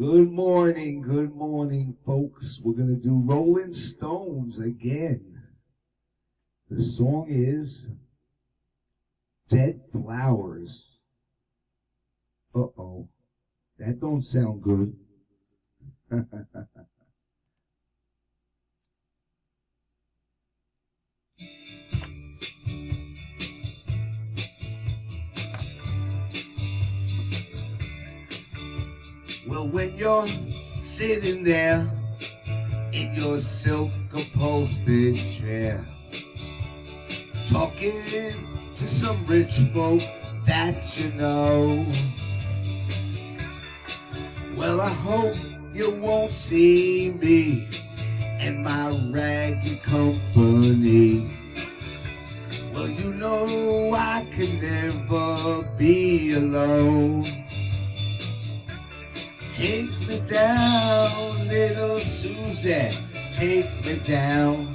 Good morning, folks. We're going to do Rolling Stones again. The song is Dead Flowers. Uh-oh, that don't sound good. Well, when you're sitting there in your silk upholstered chair, talking to some rich folk that you know, well, I hope you won't see me and my ragged company. Well, you know I can never be alone. Take me down, little Susie, take me down.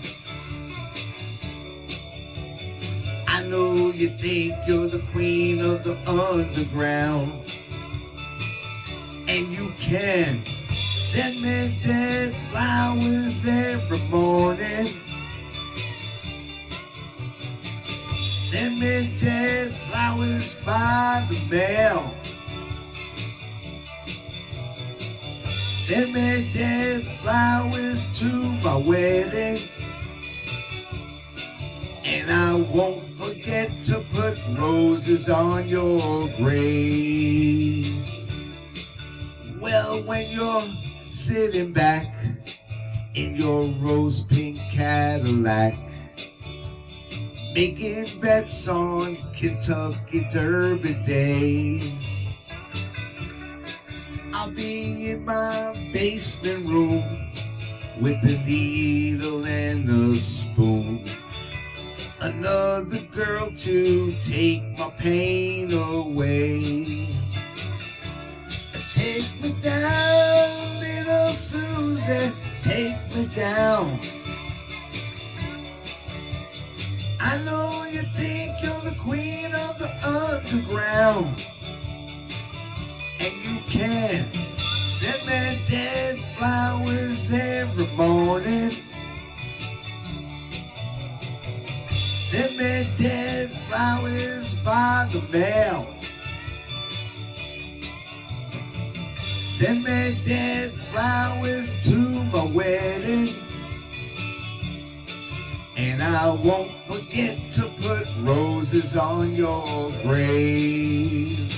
I know you think you're the queen of the underground, and you can send me dead flowers every morning. Send me dead flowers by the mail. Send me dead flowers to my wedding, and I won't forget to put roses on your grave. Well, when you're sitting back in your rose pink Cadillac, making bets on Kentucky Derby Day, I'll be in my basement room with a needle and a spoon. Another girl to take my pain away. Take me down, little Susie, take me down. I know you think you're the queen of the underground, and you can send me dead flowers every morning. Send me dead flowers by the mail. Send me dead flowers to my wedding, and I won't forget to put roses on your grave.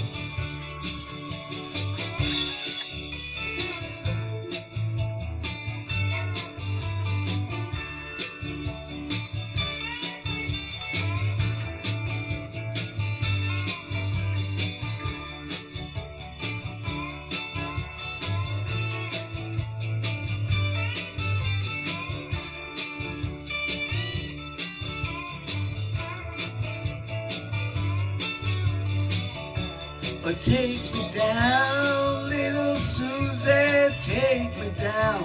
But take me down, little Susie, take me down.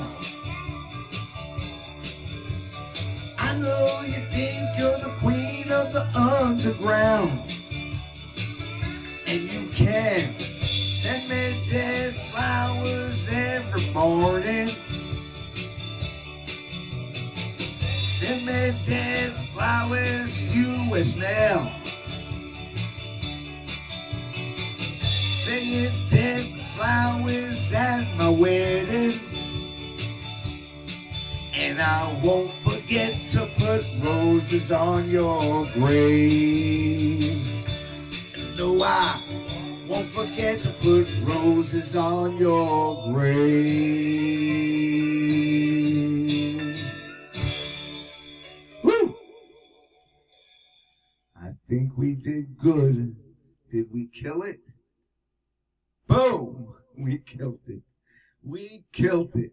I know you think you're the queen of the underground, and you can send me dead flowers every morning. Send me dead flowers, U.S. mail. Send me dead flowers at my wedding, and I won't forget to put roses on your grave. No, I won't forget to put roses on your grave. Woo! I think we did good. Did we kill it? Boom! We killed it. We killed it.